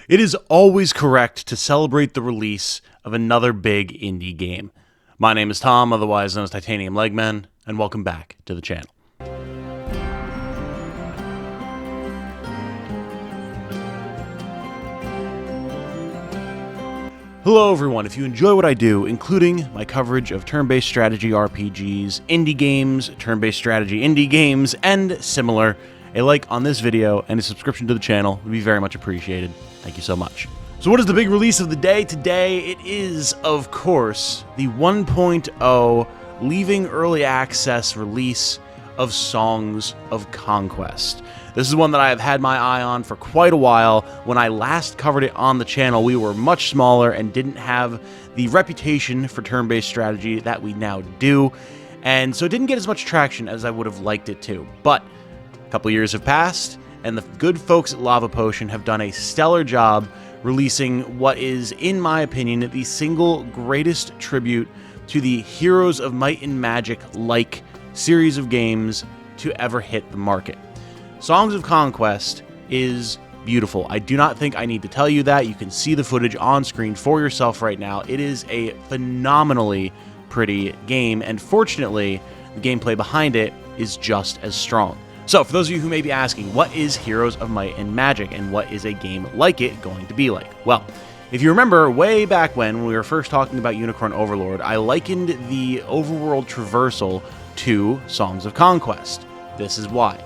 It is always correct to celebrate the release of another big indie game. My name is Tom, otherwise known as Titanium Legman, and welcome back to the channel. Hello everyone, if you enjoy what I do, including my coverage of turn-based strategy RPGs, indie games, turn-based strategy indie games, and similar, a like on this video and a subscription to the channel would be very much appreciated. Thank you so much. So what is the big release of the day today? It is, of course, the 1.0 leaving early access release of Songs of Conquest. This is one that I have had my eye on for quite a while. When I last covered it on the channel, we were much smaller and didn't have the reputation for turn-based strategy that we now do, and so it didn't get as much traction as I would have liked it to. But a couple years have passed, and the good folks at Lavapotion have done a stellar job releasing what is, in my opinion, the single greatest tribute to the Heroes of Might and Magic-like series of games to ever hit the market. Songs of Conquest is beautiful. I do not think I need to tell you that. You can see the footage on screen for yourself right now. It is a phenomenally pretty game, and fortunately, the gameplay behind it is just as strong. So, for those of you who may be asking, what is Heroes of Might and Magic, and what is a game like it going to be like? Well, if you remember way back when we were first talking about Unicorn Overlord, I likened the overworld traversal to Songs of Conquest. This is why.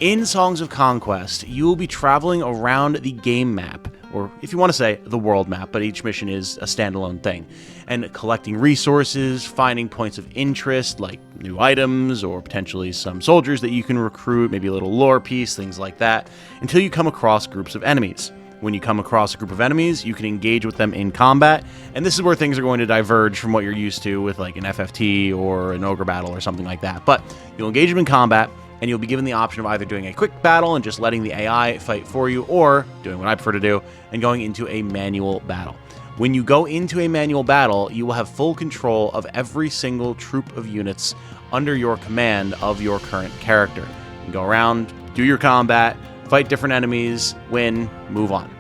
In Songs of Conquest, you will be traveling around the game map, or if you want to say the world map, but each mission is a standalone thing, and collecting resources, finding points of interest like new items or potentially some soldiers that you can recruit, maybe a little lore piece, things like that, until you come across groups of enemies. When you come across a group of enemies, you can engage with them in combat, and this is where things are going to diverge from what you're used to with like an FFT or an ogre battle or something like that. But you'll engage them in combat, and you'll be given the option of either doing a quick battle and just letting the AI fight for you, or doing what I prefer to do and going into a manual battle. When you go into a manual battle, you will have full control of every single troop of units under your command of your current character. You go around, do your combat, fight different enemies, win, move on.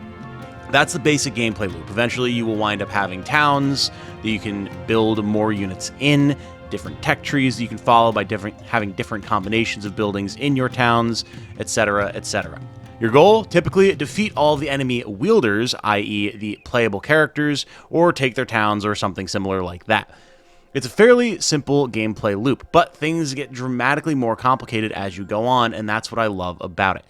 That's the basic gameplay loop. Eventually, you will wind up having towns that you can build more units in, different tech trees that you can follow by having different combinations of buildings in your towns, etc., etc. Your goal, typically defeat all the enemy wielders, i.e. the playable characters, or take their towns or something similar like that. It's a fairly simple gameplay loop, but things get dramatically more complicated as you go on, and that's what I love about it.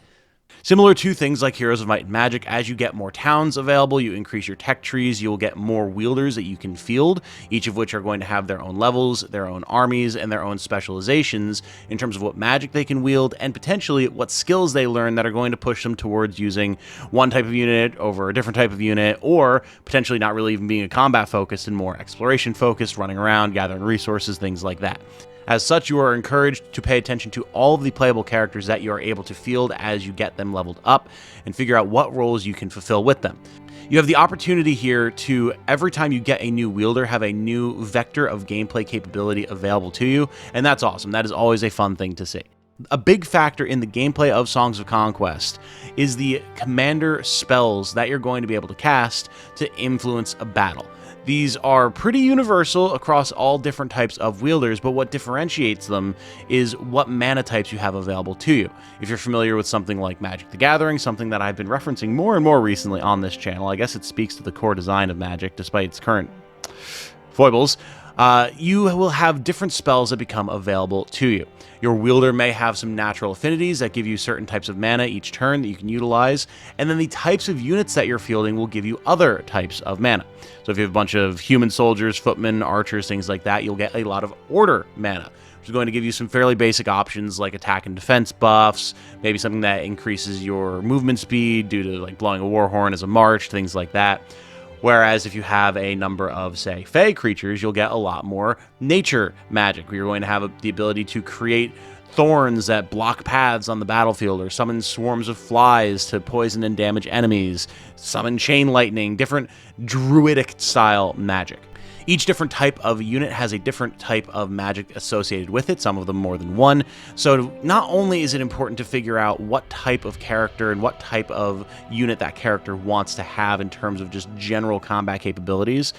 Similar to things like Heroes of Might and Magic, as you get more towns available, you increase your tech trees, you'll get more wielders that you can field, each of which are going to have their own levels, their own armies, and their own specializations in terms of what magic they can wield, and potentially what skills they learn that are going to push them towards using one type of unit over a different type of unit, or potentially not really even being a combat focused and more exploration focused, running around, gathering resources, things like that. As such, you are encouraged to pay attention to all of the playable characters that you are able to field as you get them leveled up and figure out what roles you can fulfill with them. You have the opportunity here to, every time you get a new wielder, have a new vector of gameplay capability available to you, and that's awesome. That is always a fun thing to see. A big factor in the gameplay of Songs of Conquest is the commander spells that you're going to be able to cast to influence a battle. These are pretty universal across all different types of wielders, but what differentiates them is what mana types you have available to you. If you're familiar with something like Magic the Gathering, something that I've been referencing more and more recently on this channel, I guess it speaks to the core design of Magic despite its current foibles, you will have different spells that become available to you. Your wielder may have some natural affinities that give you certain types of mana each turn that you can utilize, and then the types of units that you're fielding will give you other types of mana. So if you have a bunch of human soldiers, footmen, archers, things like that, you'll get a lot of order mana, which is going to give you some fairly basic options like attack and defense buffs, maybe something that increases your movement speed due to like blowing a war horn as a march, things like that. Whereas if you have a number of, say, Fae creatures, you'll get a lot more nature magic, where you're going to have the ability to create thorns that block paths on the battlefield, or summon swarms of flies to poison and damage enemies, summon chain lightning, different druidic style magic. Each different type of unit has a different type of magic associated with it, some of them more than one. So not only is it important to figure out what type of character and what type of unit that character wants to have in terms of just general combat capabilities,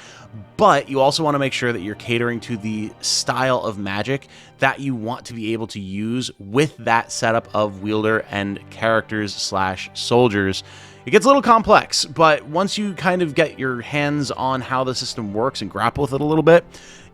but you also want to make sure that you're catering to the style of magic that you want to be able to use with that setup of wielder and characters/soldiers. It gets a little complex, but once you kind of get your hands on how the system works and grapple with it a little bit,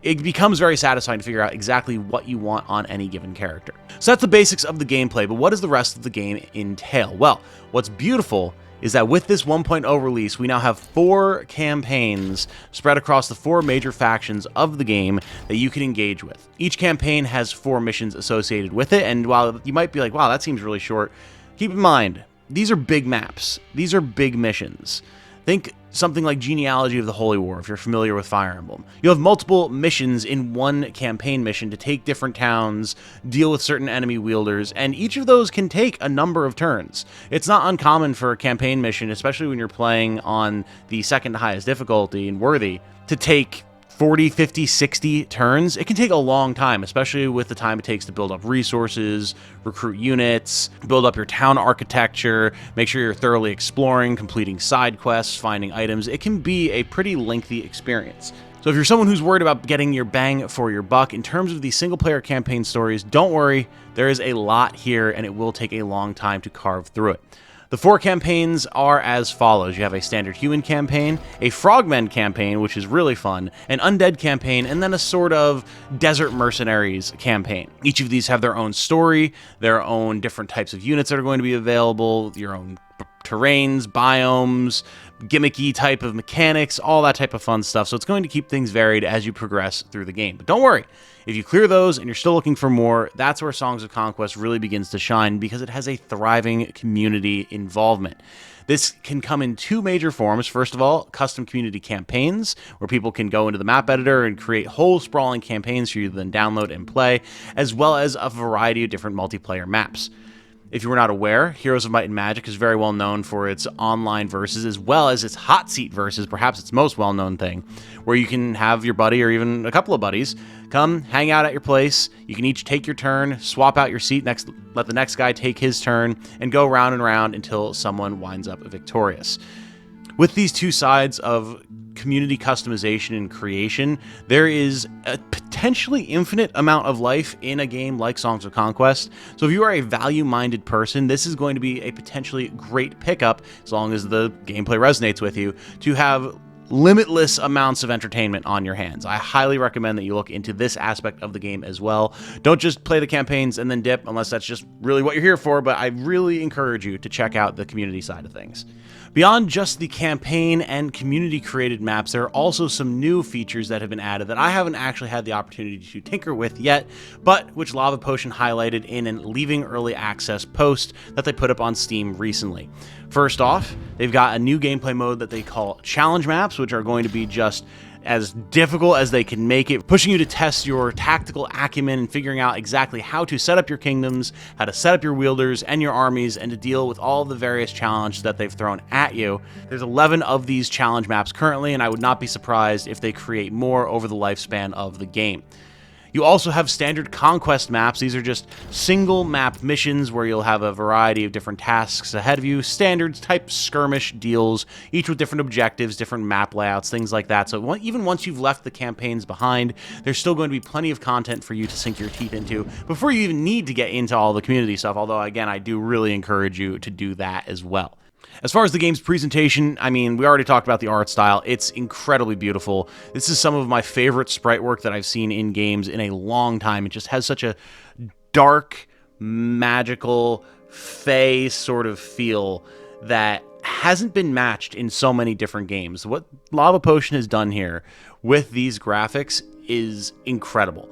it becomes very satisfying to figure out exactly what you want on any given character. So that's the basics of the gameplay, but what does the rest of the game entail? Well, what's beautiful is that with this 1.0 release, we now have 4 campaigns spread across the 4 major factions of the game that you can engage with. Each campaign has 4 missions associated with it, and while you might be like, wow, that seems really short, keep in mind, these are big maps. These are big missions. Think something like Genealogy of the Holy War, if you're familiar with Fire Emblem. You'll have multiple missions in one campaign mission to take different towns, deal with certain enemy wielders, and each of those can take a number of turns. It's not uncommon for a campaign mission, especially when you're playing on the second highest difficulty in Worthy, to take 40, 50, 60 turns. It can take a long time, especially with the time it takes to build up resources, recruit units, build up your town architecture, make sure you're thoroughly exploring, completing side quests, finding items. It can be a pretty lengthy experience. So if you're someone who's worried about getting your bang for your buck in terms of these single-player campaign stories, don't worry, there is a lot here and it will take a long time to carve through it. The 4 campaigns are as follows. You have a standard human campaign, a frogmen campaign, which is really fun, an undead campaign, and then a sort of desert mercenaries campaign. Each of these have their own story, their own different types of units that are going to be available, your own terrains, biomes, gimmicky type of mechanics, all that type of fun stuff. So it's going to keep things varied as you progress through the game. But don't worry, if you clear those and you're still looking for more, that's where Songs of Conquest really begins to shine because it has a thriving community involvement. This can come in 2 major forms. First of all, custom community campaigns, where people can go into the map editor and create whole sprawling campaigns for you to then download and play, as well as a variety of different multiplayer maps. If you were not aware, Heroes of Might and Magic is very well known for its online verses as well as its hot seat verses, perhaps its most well-known thing, where you can have your buddy or even a couple of buddies come hang out at your place. You can each take your turn, swap out your seat, let the next guy take his turn, and go round and round until someone winds up victorious. With these 2 sides of community customization and creation, there is a potentially infinite amount of life in a game like Songs of Conquest. So if you are a value-minded person, this is going to be a potentially great pickup, as long as the gameplay resonates with you, to have limitless amounts of entertainment on your hands. I highly recommend that you look into this aspect of the game as well. Don't just play the campaigns and then dip, unless that's just really what you're here for, but I really encourage you to check out the community side of things. Beyond just the campaign and community-created maps, there are also some new features that have been added that I haven't actually had the opportunity to tinker with yet, but which Lavapotion highlighted in an Leaving Early Access post that they put up on Steam recently. First off, they've got a new gameplay mode that they call Challenge Maps, which are going to be just as difficult as they can make it, pushing you to test your tactical acumen and figuring out exactly how to set up your kingdoms, how to set up your wielders and your armies, and to deal with all the various challenges that they've thrown at you. There's 11 of these challenge maps currently, and I would not be surprised if they create more over the lifespan of the game. You also have standard Conquest maps. These are just single map missions where you'll have a variety of different tasks ahead of you, standard type skirmish deals, each with different objectives, different map layouts, things like that. So even once you've left the campaigns behind, there's still going to be plenty of content for you to sink your teeth into before you even need to get into all the community stuff, although again, I do really encourage you to do that as well. As far as the game's presentation, I mean, we already talked about the art style. It's incredibly beautiful. This is some of my favorite sprite work that I've seen in games in a long time. It just has such a dark, magical, fae sort of feel that hasn't been matched in so many different games. What Lavapotion has done here with these graphics is incredible.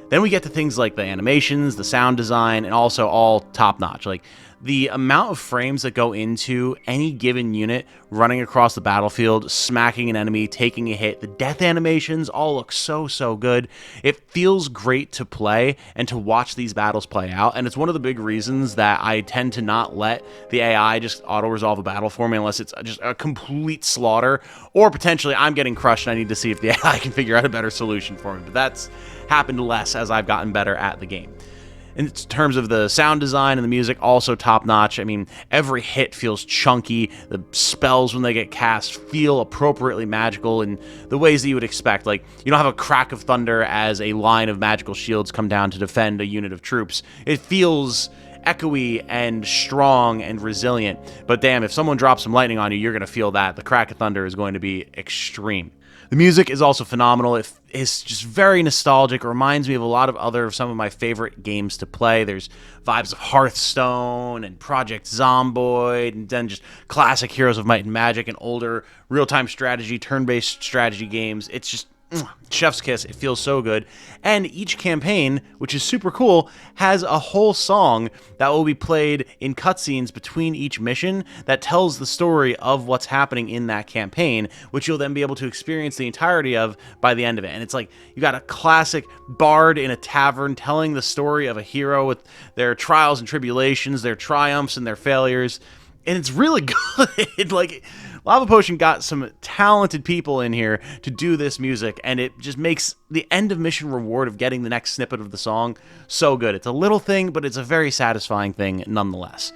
Then we get to things like the animations, the sound design, and also all top-notch. Like, the amount of frames that go into any given unit running across the battlefield, smacking an enemy, taking a hit, the death animations all look so good. It feels great to play and to watch these battles play out, and it's one of the big reasons that I tend to not let the AI just auto-resolve a battle for me unless it's just a complete slaughter, or potentially I'm getting crushed and I need to see if the AI can figure out a better solution for me. But that's happened less as I've gotten better at the game. In terms of the sound design and the music, also top-notch. I mean, every hit feels chunky. The spells, when they get cast, feel appropriately magical in the ways that you would expect. Like, you don't have a crack of thunder as a line of magical shields come down to defend a unit of troops. It feels echoey and strong and resilient. But damn, if someone drops some lightning on you, you're going to feel that. The crack of thunder is going to be extreme. The music is also phenomenal. It's just very nostalgic. It reminds me of a lot of some of my favorite games to play. There's vibes of Hearthstone and Project Zomboid, and then just classic Heroes of Might and Magic and older real-time strategy, turn-based strategy games. It's just chef's kiss. It feels so good. And each campaign, which is super cool, has a whole song that will be played in cutscenes between each mission that tells the story of what's happening in that campaign, which you'll then be able to experience the entirety of by the end of it. And it's like you got a classic bard in a tavern telling the story of a hero with their trials and tribulations, their triumphs and their failures. And it's really good. Like, Lavapotion got some talented people in here to do this music, and it just makes the end of mission reward of getting the next snippet of the song so good. It's a little thing, but it's a very satisfying thing nonetheless.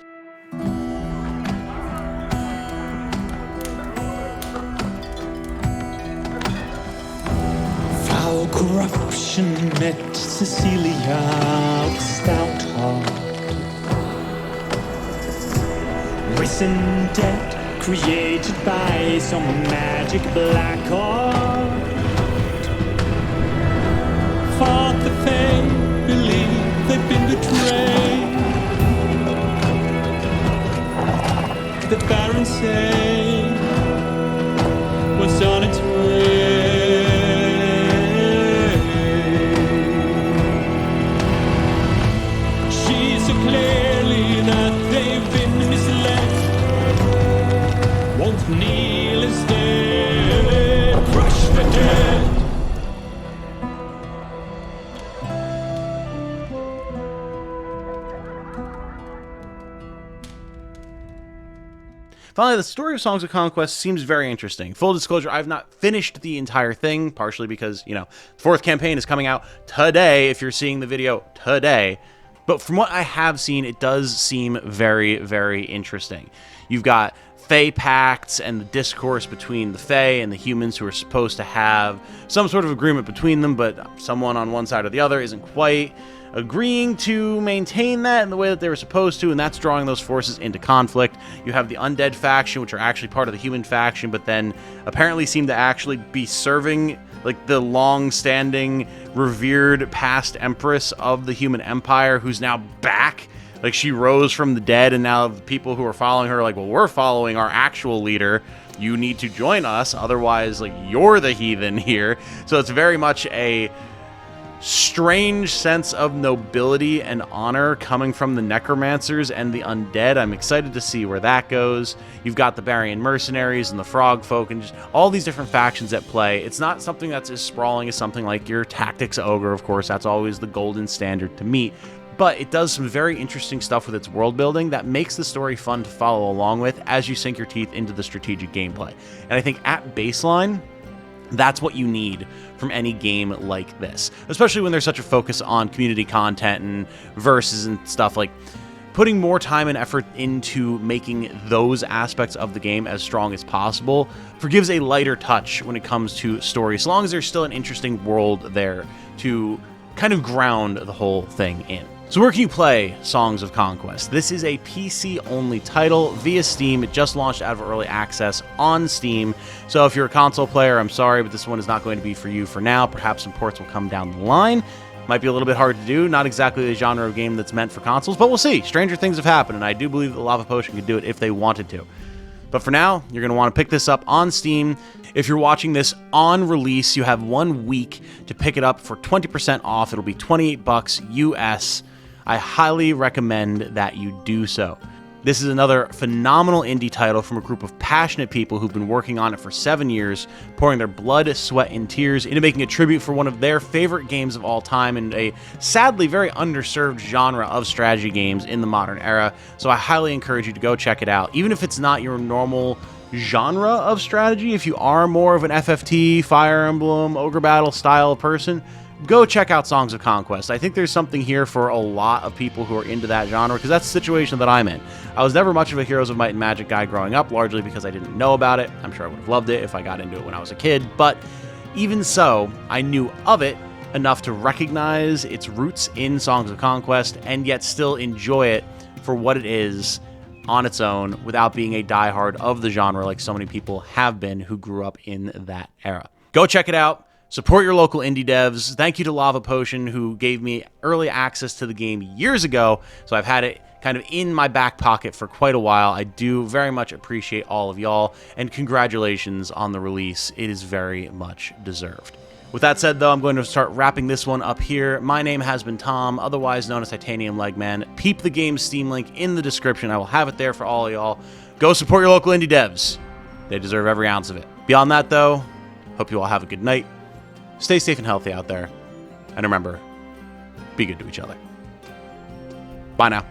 Foul corruption met Cecilia of stout heart. Risen dead, created by some magic black art. Fought the Fae, believe they've been betrayed. The Baron say was on its way. She so clearly that they've been misled. Won't kneel instead, crush the dead. Finally, the story of Songs of Conquest seems very interesting. Full disclosure, I've not finished the entire thing, partially because, you know, the 4th campaign is coming out today, if you're seeing the video today. But from what I have seen, it does seem very interesting. You've got Fae pacts and the discourse between the Fae and the humans who are supposed to have some sort of agreement between them, but someone on one side or the other isn't quite agreeing to maintain that in the way that they were supposed to, and that's drawing those forces into conflict. You have the undead faction, which are actually part of the human faction, but then apparently seem to actually be serving like the long-standing, revered past empress of the human empire, who's now back. Like, she rose from the dead, and now the people who are following her are like, well, we're following our actual leader. You need to join us, otherwise, like, you're the heathen here. So it's very much a strange sense of nobility and honor coming from the necromancers and the undead. I'm excited to see where that goes. You've got the Barian mercenaries and the frog folk and just all these different factions at play. It's not something that's as sprawling as something like your Tactics Ogre, of course. That's always the golden standard to meet. But it does some very interesting stuff with its world building that makes the story fun to follow along with as you sink your teeth into the strategic gameplay. And I think at baseline, that's what you need from any game like this, especially when there's such a focus on community content and verses and stuff. Like, putting more time and effort into making those aspects of the game as strong as possible forgives a lighter touch when it comes to story, so long as there's still an interesting world there to kind of ground the whole thing in. So where can you play Songs of Conquest? This is a PC-only title via Steam. It just launched out of early access on Steam. So if you're a console player, I'm sorry, but this one is not going to be for you for now. Perhaps some ports will come down the line. Might be a little bit hard to do. Not exactly the genre of game that's meant for consoles, but we'll see. Stranger things have happened, and I do believe that Lavapotion could do it if they wanted to. But for now, you're going to want to pick this up on Steam. If you're watching this on release, you have 1 week to pick it up for 20% off. It'll be $28 US. I highly recommend that you do so. This is another phenomenal indie title from a group of passionate people who've been working on it for 7 years, pouring their blood, sweat, and tears into making a tribute for one of their favorite games of all time and a sadly very underserved genre of strategy games in the modern era. So I highly encourage you to go check it out. Even if it's not your normal genre of strategy, if you are more of an FFT, Fire Emblem, Ogre Battle style person, go check out Songs of Conquest. I think there's something here for a lot of people who are into that genre, because that's the situation that I'm in. I was never much of a Heroes of Might and Magic guy growing up, largely because I didn't know about it. I'm sure I would have loved it if I got into it when I was a kid, but even so, I knew of it enough to recognize its roots in Songs of Conquest and yet still enjoy it for what it is on its own without being a diehard of the genre like so many people have been who grew up in that era. Go check it out. Support your local indie devs. Thank you to Lavapotion, who gave me early access to the game years ago, so I've had it kind of in my back pocket for quite a while. I do very much appreciate all of y'all, and congratulations on the release. It is very much deserved. With that said, though, I'm going to start wrapping this one up here. My name has been Tom, otherwise known as Titanium Legman. Peep the game's Steam link in the description. I will have it there for all of y'all. Go support your local indie devs. They deserve every ounce of it. Beyond that, though, hope you all have a good night. Stay safe and healthy out there. And remember, be good to each other. Bye now.